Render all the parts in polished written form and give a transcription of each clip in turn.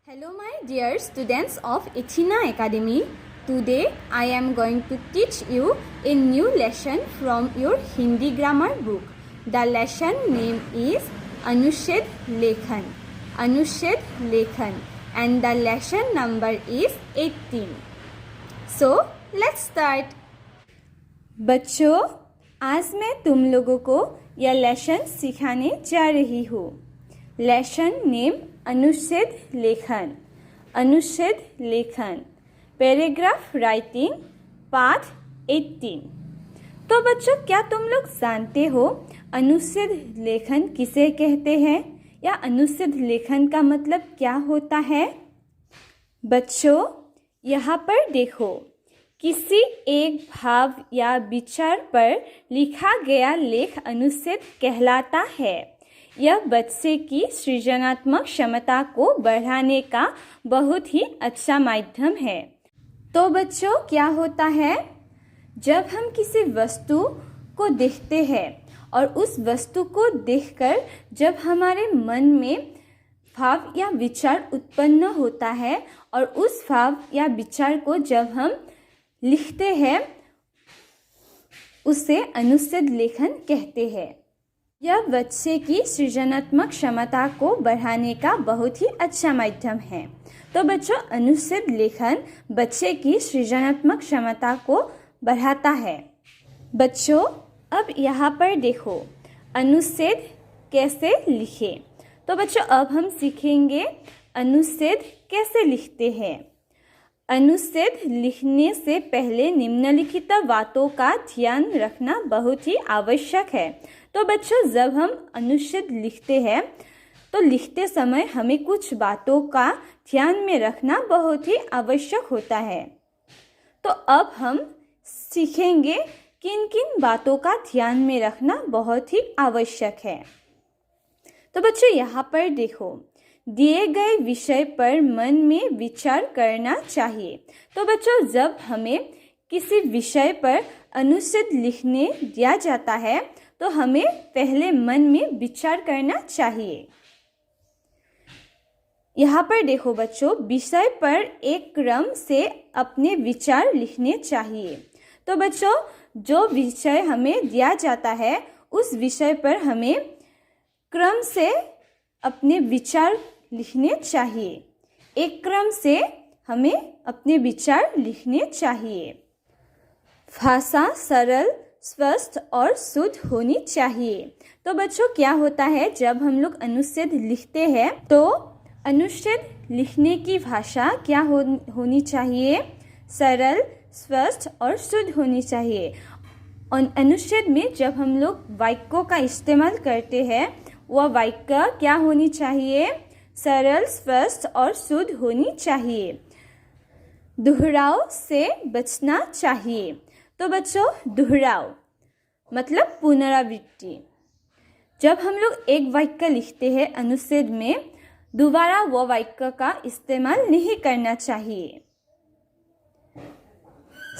Hello my dear students of Echina Academy. Today I am going to teach you a new lesson from your Hindi grammar book. The lesson name is Anushid Lekhan. Anushid Lekhan and the lesson number is 18. So let's start. बच्चों, आज मैं तुम लोगों को यह lesson सिखाने जा रही हूँ. लेसन नेम अनुच्छेद लेखन. अनुच्छेद लेखन. Paragraph writing part 18. तो बच्चों, क्या तुम लोग जानते हो अनुच्छेद लेखन किसे कहते हैं या अनुच्छेद लेखन का मतलब क्या होता है? बच्चों, यहाँ पर देखो, किसी एक भाव या विचार पर लिखा गया लेख अनुच्छेद कहलाता है. यह बच्चे की सृजनात्मक क्षमता को बढ़ाने का बहुत ही अच्छा माध्यम है. तो बच्चों, क्या होता है, जब हम किसी वस्तु को देखते हैं और उस वस्तु को देखकर जब हमारे मन में भाव या विचार उत्पन्न होता है और उस भाव या विचार को जब हम लिखते हैं, उसे अनुच्छेद लेखन कहते हैं. यह बच्चे की सृजनात्मक क्षमता को बढ़ाने का बहुत ही अच्छा माध्यम है. तो बच्चों, अनुच्छेद लेखन बच्चे की सृजनात्मक क्षमता को बढ़ाता है. बच्चों, अब यहाँ पर देखो, अनुच्छेद कैसे लिखें. तो बच्चों, अब हम सीखेंगे अनुच्छेद कैसे लिखते हैं. अनुच्छेद लिखने से पहले निम्नलिखित बातों का ध्यान रखना बहुत ही आवश्यक है. तो बच्चों, जब हम अनुच्छेद लिखते हैं तो लिखते समय हमें कुछ बातों का ध्यान में रखना बहुत ही आवश्यक होता है. तो अब हम सीखेंगे किन किन बातों का ध्यान में रखना बहुत ही आवश्यक है. तो बच्चों, यहाँ पर देखो, दिए गए विषय पर मन में विचार करना चाहिए. तो बच्चों, जब हमें किसी विषय पर अनुच्छेद लिखने दिया जाता है तो हमें पहले मन में विचार करना चाहिए. यहाँ पर देखो बच्चों, विषय पर एक क्रम से अपने विचार लिखने चाहिए. तो बच्चों, जो विषय हमें दिया जाता है उस विषय पर हमें क्रम से अपने विचार लिखने चाहिए. एक क्रम से हमें अपने विचार लिखने चाहिए. भाषा सरल, स्पष्ट और शुद्ध होनी चाहिए. तो बच्चों, क्या होता है, जब हम लोग अनुच्छेद लिखते हैं तो अनुच्छेद लिखने की भाषा क्या होनी चाहिए? सरल, स्पष्ट और शुद्ध होनी चाहिए. और अनुच्छेद में जब हम लोग वाक्यों का इस्तेमाल करते हैं, वह वाक्य क्या होनी चाहिए? सरल, स्पष्ट और शुद्ध होनी चाहिए. दोहराव से बचना चाहिए. तो बच्चों, दोहराव मतलब पुनरावृत्ति. जब हम लोग एक वाक्य लिखते हैं अनुच्छेद में, दोबारा वह वाक्य का इस्तेमाल नहीं करना चाहिए.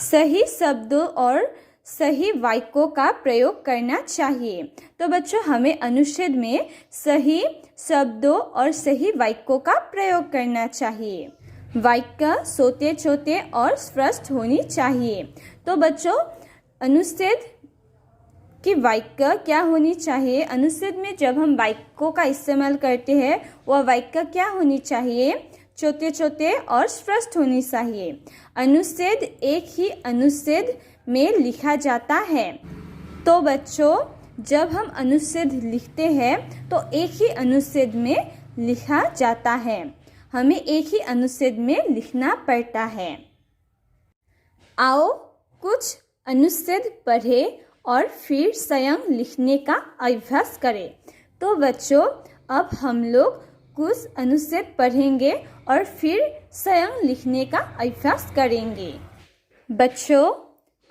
सही शब्दों और सही वाक्यों का प्रयोग करना चाहिए. तो बच्चों, हमें अनुच्छेद में सही शब्दों और सही वाक्यों का प्रयोग करना चाहिए. वाक्य छोटे छोटे और स्पष्ट होनी चाहिए. तो बच्चों, अनुच्छेद की वाक्य क्या होनी चाहिए? अनुच्छेद में जब हम वाक्यों का इस्तेमाल करते हैं, वह वाक्य क्या होनी चाहिए? छोटे छोटे और स्पष्ट होनी चाहिए. अनुच्छेद एक ही अनुच्छेद में लिखा जाता है. तो बच्चों, जब हम अनुच्छेद लिखते हैं तो एक ही अनुच्छेद में लिखा जाता है. हमें एक ही अनुच्छेद में लिखना पड़ता है. आओ कुछ अनुच्छेद पढ़ें और फिर स्वयं लिखने का अभ्यास करें. तो बच्चों, अब हम लोग कुछ अनुच्छेद पढ़ेंगे और फिर स्वयं लिखने का अभ्यास करेंगे. बच्चों,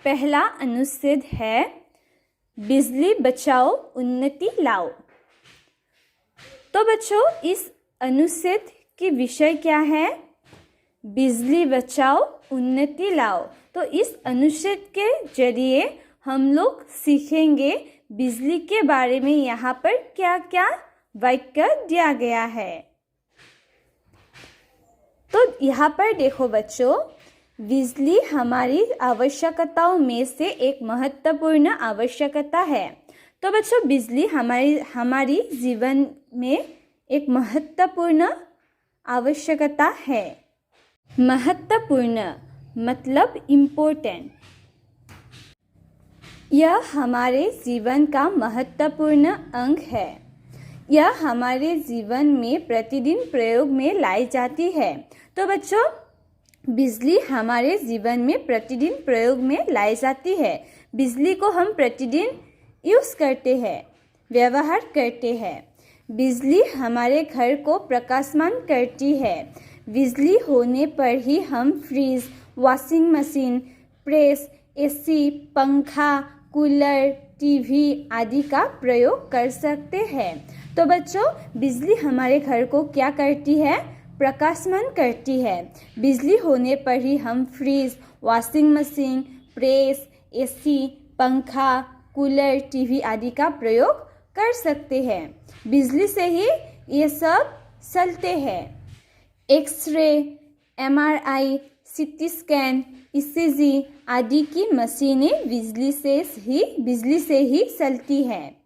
पहला अनुच्छेद है बिजली बचाओ उन्नति लाओ. तो बच्चों, इस अनुच्छेद की विषय क्या है? बिजली बचाओ उन्नति लाओ. तो इस अनुच्छेद के जरिए हम लोग सीखेंगे बिजली के बारे में यहाँ पर क्या क्या वाक्य दिया गया है. यहाँ पर देखो बच्चों, बिजली हमारी आवश्यकताओं में से एक महत्वपूर्ण आवश्यकता है। तो बच्चों, बिजली हमारी जीवन में एक महत्वपूर्ण आवश्यकता है। महत्वपूर्ण मतलब इम्पोर्टेंट। यह हमारे जीवन का महत्वपूर्ण अंग है। यह हमारे जीवन में प्रतिदिन प्रयोग में लाई जाती है। तो बच्चों, बिजली हमारे जीवन में प्रतिदिन प्रयोग में लाई जाती है। बिजली को हम प्रतिदिन यूज़ करते हैं, व्यवहार करते हैं। बिजली हमारे घर को प्रकाशमान करती है। बिजली होने पर ही हम fridge, washing machine, press, AC, पंखा, कूलर, टीवी आदि का प्रयोग कर सकते हैं। तो बच्चों, बिजली हमारे घर को क्या करती है? प्रकाशमान करती है। बिजली होने पर ही हम fridge, washing machine, press, AC, पंखा, कूलर, टीवी आदि का प्रयोग कर सकते हैं। बिजली से ही ये सब चलते हैं। X ray, MRI, CT scan, ECG आदि की मशीनें बिजली से ही चलती हैं।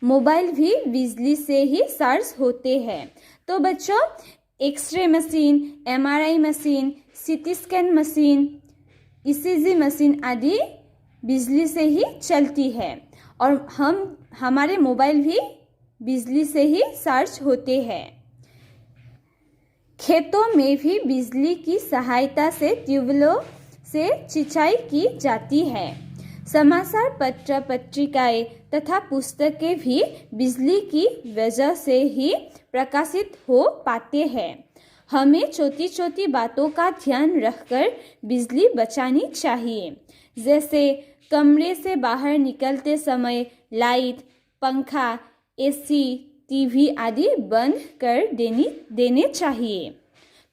मोबाइल भी बिजली से ही चार्ज होते हैं। तो बच्चों, x ray machine, MRI machine, CT scan machine, ECG machine आदि बिजली से ही चलती है। और हमारे मोबाइल भी बिजली से ही चार्ज होते हैं। खेतों में भी बिजली की सहायता से ट्यूबवेलों से सिंचाई की जाती है। समाचार पत्र, पत्रिकाएं तथा पुस्तकें भी बिजली की वजह से ही प्रकाशित हो पाते हैं। हमें छोटी छोटी बातों का ध्यान रखकर बिजली बचानी चाहिए। जैसे कमरे से बाहर निकलते समय लाइट, पंखा, एसी, टीवी आदि बंद कर देने चाहिए।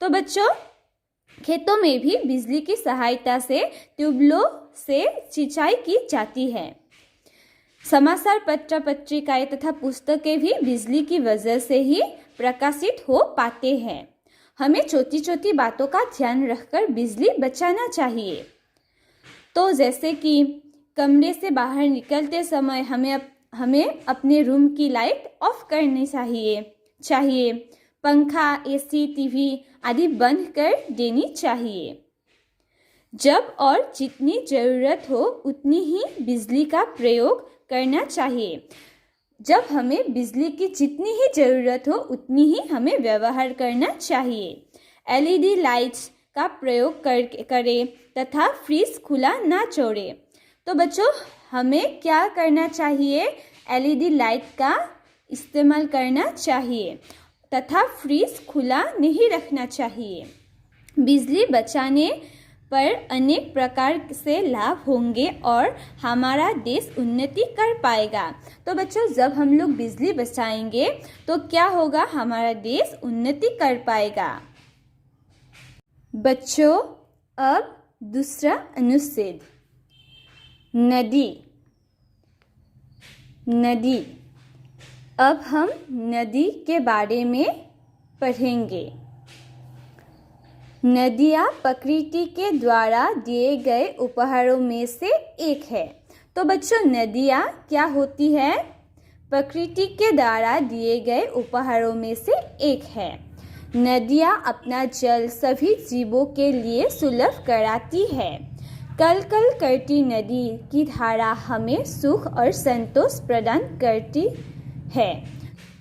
तो बच्चों, खेतों में भी बिजली की सहायता से ट्यूबवेलों से सिंचाई की जाती है। समाचार पत्र, पत्रिकाएं तथा पुस्तकें भी बिजली की वजह से ही प्रकाशित हो पाते हैं। हमें छोटी छोटी बातों का ध्यान रखकर बिजली बचाना चाहिए। तो जैसे कि कमरे से बाहर निकलते समय हमें अपने रूम की लाइट ऑफ करनी चाहिए। पंखा, एसी, टीवी आदि बंद कर देनी चाहिए। जब और जितनी ज़रूरत हो उतनी ही बिजली का प्रयोग करना चाहिए। जब हमें बिजली की जितनी ही ज़रूरत हो उतनी ही हमें व्यवहार करना चाहिए। एलईडी लाइट्स का प्रयोग करें तथा फ्रिज खुला ना छोड़ें। तो बच्चों, हमें क्या करना चाहिए? एलईडी लाइट का इस्तेमाल करना चाहिए तथा फ्रिज खुला नहीं रखना चाहिए। बिजली बचाने पर अनेक प्रकार से लाभ होंगे और हमारा देश उन्नति कर पाएगा। तो बच्चों, जब हम लोग बिजली बचाएंगे तो क्या होगा? हमारा देश उन्नति कर पाएगा। बच्चों, अब दूसरा अनुच्छेद, नदी। अब हम नदी के बारे में पढ़ेंगे। नदियाँ प्रकृति के द्वारा दिए गए उपहारों में से एक है। तो बच्चों, नदियाँ क्या होती है? प्रकृति के द्वारा दिए गए उपहारों में से एक है। नदियाँ अपना जल सभी जीवों के लिए सुलभ कराती है। कल कल करती नदी की धारा हमें सुख और संतोष प्रदान करती है।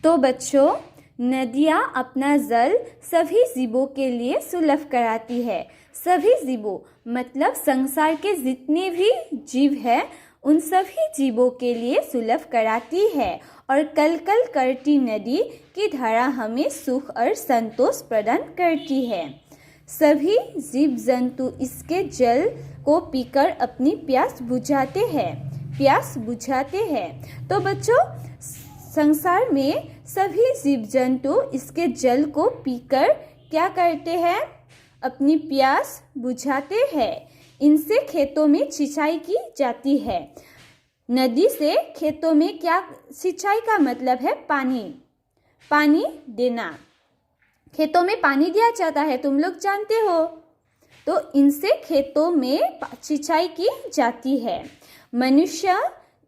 तो बच्चों, नदियाँ अपना जल सभी जीवों के लिए सुलभ कराती है। सभी जीवों मतलब संसार के जितने भी जीव हैं उन सभी जीवों के लिए सुलभ कराती है। और कल कल करती नदी की धारा हमें सुख और संतोष प्रदान करती है। सभी जीव जंतु इसके जल को पीकर अपनी प्यास बुझाते हैं। तो बच्चों, संसार में सभी जीव जंतु इसके जल को पीकर क्या करते हैं? अपनी प्यास बुझाते हैं। इनसे खेतों में सिंचाई की जाती है। नदी से खेतों में क्या? सिंचाई का मतलब है पानी देना। खेतों में पानी दिया जाता है, तुम लोग जानते हो। तो इनसे खेतों में सिंचाई की जाती है। मनुष्य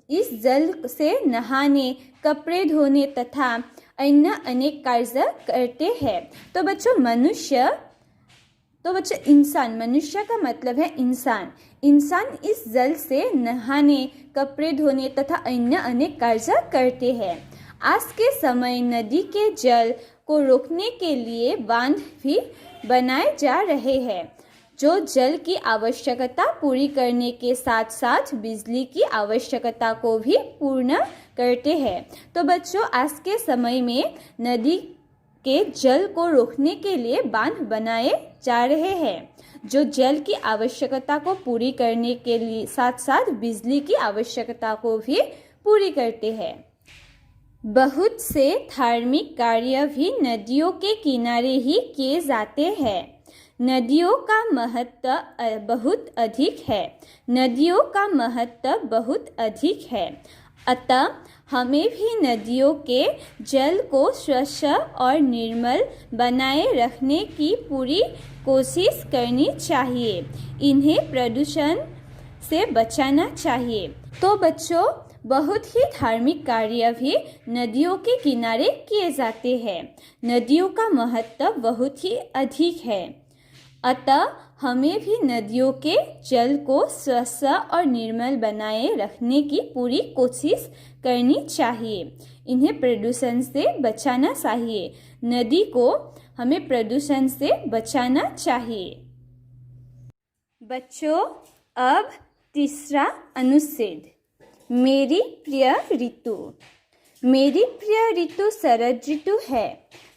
इस जल से नहाने, कपड़े धोने तथा अन्य अनेक कार्य करते हैं। तो बच्चों इंसान, मनुष्य का मतलब है इंसान। इंसान इस जल से नहाने, कपड़े धोने तथा अन्य अनेक कार्य करते हैं। आज के समय नदी के जल को रोकने के लिए बांध भी बनाए जा रहे हैं, जो जल की आवश्यकता पूरी करने के साथ साथ बिजली की आवश्यकता को भी पूर्ण करते हैं। तो बच्चों, आज के समय में नदी के जल को रोकने के लिए बांध बनाए जा रहे हैं, जो जल की आवश्यकता को पूरी करने के लिए साथ साथ बिजली की आवश्यकता को भी पूरी करते हैं। बहुत से धार्मिक कार्य भी नदियों के किनारे ही किए जाते हैं। नदियों का महत्व बहुत अधिक है। नदियों का महत्व बहुत अधिक है। अतः हमें भी नदियों के जल को स्वच्छ और निर्मल बनाए रखने की पूरी कोशिश करनी चाहिए। इन्हें प्रदूषण से बचाना चाहिए। तो बच्चों, बहुत ही धार्मिक कार्य भी नदियों के किनारे किए जाते हैं। नदियों का महत्व बहुत ही अधिक है। अतः हमें भी नदियों के जल को स्वच्छ और निर्मल बनाए रखने की पूरी कोशिश करनी चाहिए। इन्हें प्रदूषण से बचाना चाहिए। नदी को हमें प्रदूषण से बचाना चाहिए। बच्चों, अब तीसरा अनुच्छेद, मेरी प्रिय ऋतु। मेरी प्रिय ऋतु शरद ऋतु है।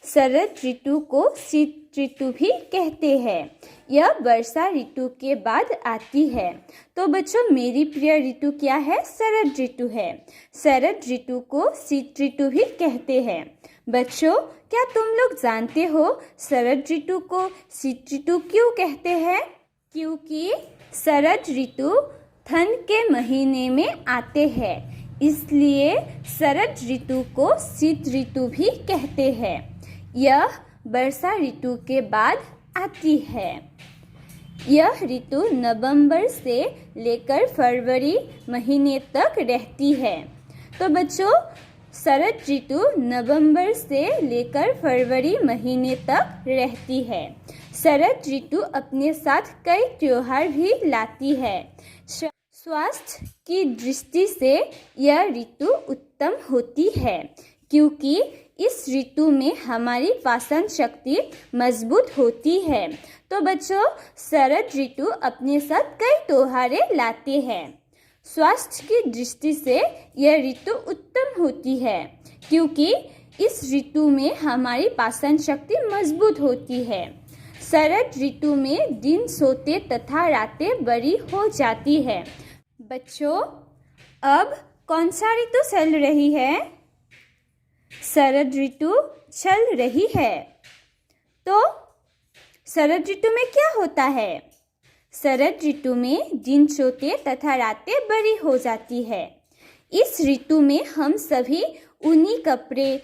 शरद ऋतु को शीत ऋतु भी कहते हैं। यह वर्षा ऋतु के बाद आती है। तो बच्चों, मेरी प्रिय ऋतु क्या है? शरद ऋतु है। शरद ऋतु को शीत ऋतु भी कहते हैं। बच्चों, क्या तुम लोग जानते हो शरद ऋतु को शीत ऋतु क्यों कहते हैं? क्योंकि शरद ऋतु ठंड के महीने में आते हैं, इसलिए शरद ऋतु को शीत ऋतु भी कहते हैं। यह वर्षा ऋतु के बाद आती है। यह ऋतु नवंबर से लेकर फरवरी महीने तक रहती है। तो बच्चों, शरद ऋतु नवंबर से लेकर फरवरी महीने तक रहती है। शरद ऋतु अपने साथ कई त्योहार भी लाती है। स्वास्थ्य की दृष्टि से यह ऋतु उत्तम होती है, क्योंकि इस ऋतु में हमारी पाचन शक्ति मजबूत होती है। तो बच्चों, शरद ऋतु अपने साथ कई त्योहारें लाते हैं। स्वास्थ्य की दृष्टि से यह ऋतु उत्तम होती है, क्योंकि इस ऋतु में हमारी पाचन शक्ति मजबूत होती है। शरद ऋतु में दिन छोटे तथा रातें बड़ी हो जाती है। बच्चों, अब कौन सा ऋतु चल रही है? शरद ऋतु चल रही है। तो शरद ऋतु में क्या होता है? शरद ऋतु में दिन छोटे तथा रातें बड़ी हो जाती है। इस ऋतु में हम सभी ऊनी कपड़े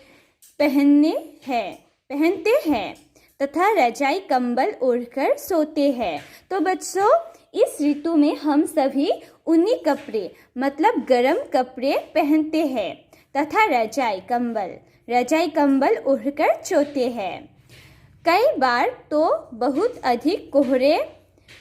पहनते हैं तथा रजाई कंबल ओढ़कर सोते हैं। तो बच्चों, इस ऋतु में हम सभी ऊनी कपड़े मतलब गर्म कपड़े पहनते हैं तथा रजाई कंबल ओढ़कर सोते हैं। कई बार तो बहुत अधिक कोहरे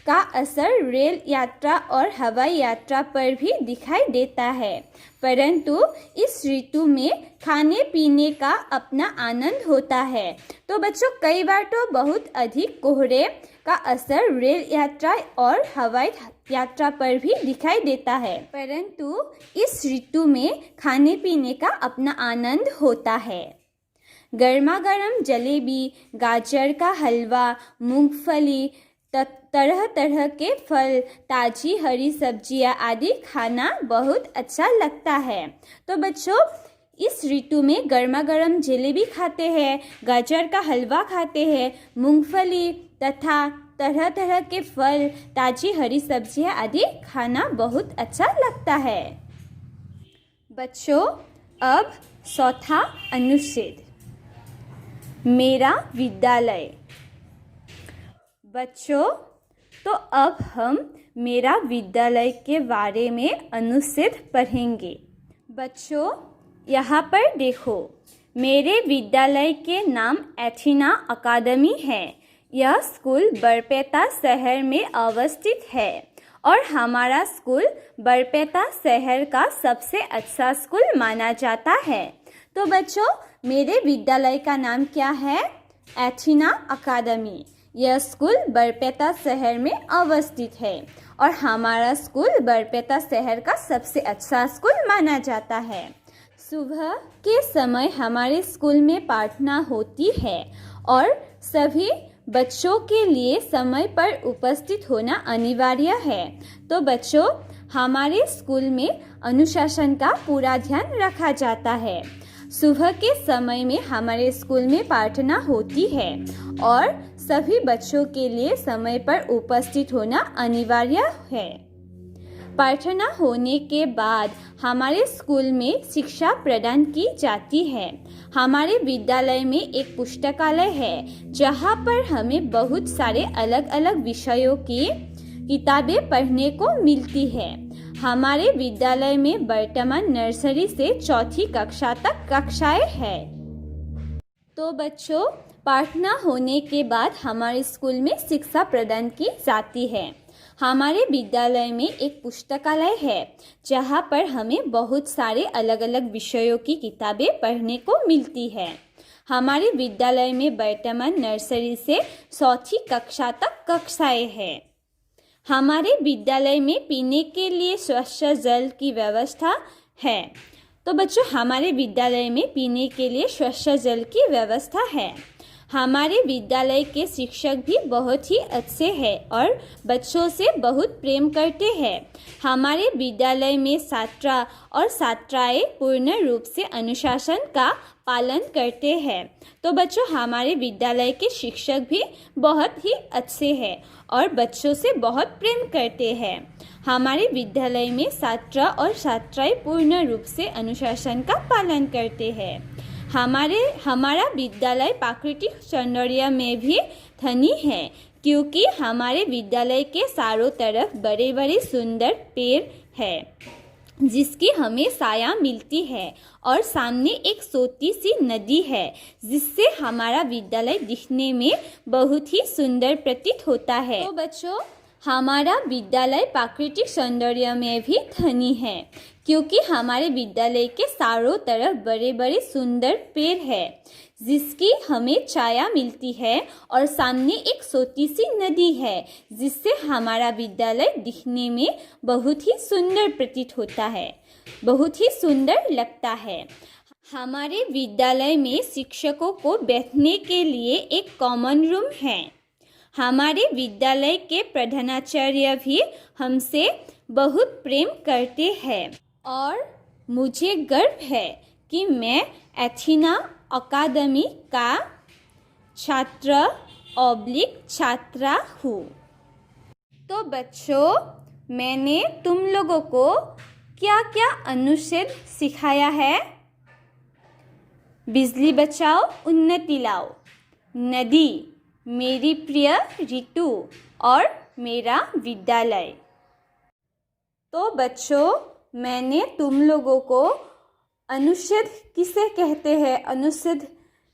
का असर रेल यात्रा और हवाई यात्रा पर भी दिखाई देता है, परंतु इस ऋतु में खाने पीने का अपना आनंद होता है। तो बच्चों, कई बार तो बहुत अधिक कोहरे का असर रेल यात्रा और हवाई यात्रा पर भी दिखाई देता है, परंतु इस ऋतु में खाने पीने का अपना आनंद होता है। गर्मा गर्म जलेबी, गाजर का हलवा, मूंगफली, तरह तरह के फल, ताजी हरी सब्जियां आदि खाना बहुत अच्छा लगता है। तो बच्चों, इस ऋतु में गर्मा गर्म जलेबी खाते हैं, गाजर का हलवा खाते हैं, मूंगफली तथा तरह तरह के फल, ताजी हरी सब्जियां आदि खाना बहुत अच्छा लगता है। बच्चों, अब चौथा अनुच्छेद, मेरा विद्यालय। बच्चों, तो अब हम मेरा विद्यालय के बारे में अनुच्छेद पढ़ेंगे। बच्चों, यहाँ पर देखो, मेरे विद्यालय के नाम एथीना अकादमी है। यह स्कूल बरपेटा शहर में अवस्थित है और हमारा स्कूल बरपेटा शहर का सबसे अच्छा स्कूल माना जाता है। तो बच्चों, मेरे विद्यालय का नाम क्या है? एथीना अकादमी। यह स्कूल बरपेटा शहर में अवस्थित है और हमारा स्कूल बरपेटा शहर का सबसे अच्छा स्कूल माना जाता है। सुबह के समय हमारे स्कूल में प्रार्थना होती है और सभी बच्चों के लिए समय पर उपस्थित होना अनिवार्य है। तो बच्चों, हमारे स्कूल में अनुशासन का पूरा ध्यान रखा जाता है। सुबह के समय में हमारे स्कूल में प्रार्थना होती है और सभी बच्चों के लिए समय पर उपस्थित होना अनिवार्य है। प्रार्थना होने के बाद हमारे स्कूल में शिक्षा प्रदान की जाती है। हमारे विद्यालय में एक पुस्तकालय है जहाँ पर हमें बहुत सारे अलग अलग विषयों की किताबें पढ़ने को मिलती है। हमारे विद्यालय में वर्तमान नर्सरी से चौथी कक्षा तक कक्षाएं हैं। तो बच्चों, प्रार्थना होने के बाद हमारे स्कूल में शिक्षा प्रदान की जाती है। हमारे विद्यालय में एक पुस्तकालय है जहाँ पर हमें बहुत सारे अलग अलग विषयों की किताबें पढ़ने को मिलती है। हमारे विद्यालय में वर्तमान नर्सरी से चौथी कक्षा तक कक्षाएं हैं। हमारे विद्यालय में पीने के लिए स्वच्छ जल की व्यवस्था है। तो बच्चों, हमारे विद्यालय में पीने के लिए स्वच्छ जल की व्यवस्था है। हमारे विद्यालय के शिक्षक भी बहुत ही अच्छे हैं और बच्चों से बहुत प्रेम करते हैं। हमारे विद्यालय में छात्र और छात्राएं पूर्ण रूप से अनुशासन का पालन करते हैं। तो बच्चों, हमारे विद्यालय के शिक्षक भी बहुत ही अच्छे हैं और बच्चों से बहुत प्रेम करते हैं। हमारे विद्यालय में छात्र और छात्राएं पूर्ण रूप से अनुशासन का पालन करते हैं। हमारा विद्यालय प्राकृतिक सौंदर्य में भी धनी है क्योंकि हमारे विद्यालय के चारों तरफ बड़े बड़े सुंदर पेड़ हैं जिसकी हमें छाया मिलती है और सामने एक छोटी सी नदी है जिससे हमारा विद्यालय दिखने में बहुत ही सुंदर प्रतीत होता है। तो बच्चों, हमारा विद्यालय प्राकृतिक सौंदर्य में भी धनी है क्योंकि हमारे विद्यालय के चारों तरफ बड़े बड़े सुंदर पेड़ हैं जिसकी हमें छाया मिलती है और सामने एक छोटी सी नदी है जिससे हमारा विद्यालय दिखने में बहुत ही सुंदर प्रतीत होता है, बहुत ही सुंदर लगता है। हमारे विद्यालय में शिक्षकों को बैठने के लिए एक कॉमन रूम है। हमारे विद्यालय के प्रधानाचार्य भी हमसे बहुत प्रेम करते हैं और मुझे गर्व है कि मैं एथीना अकादमी का छात्रा हूँ। तो बच्चों, मैंने तुम लोगों को क्या क्या अनुच्छेद सिखाया है? बिजली बचाओ, उन्नति लाओ, नदी, मेरी प्रिय ऋतु और मेरा विद्यालय। तो बच्चों, मैंने तुम लोगों को अनुच्छेद किसे कहते हैं, अनुच्छेद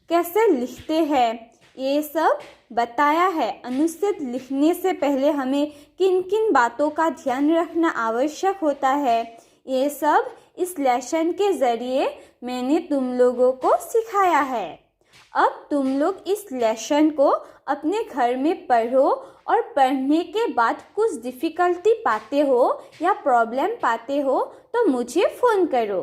कैसे लिखते हैं, ये सब बताया है। अनुच्छेद लिखने से पहले हमें किन किन बातों का ध्यान रखना आवश्यक होता है, ये सब इस लेसन के ज़रिए मैंने तुम लोगों को सिखाया है। अब तुम लोग इस लेसन को अपने घर में पढ़ो और पढ़ने के बाद कुछ डिफ़िकल्टी पाते हो या प्रॉब्लम पाते हो तो मुझे फ़ोन करो।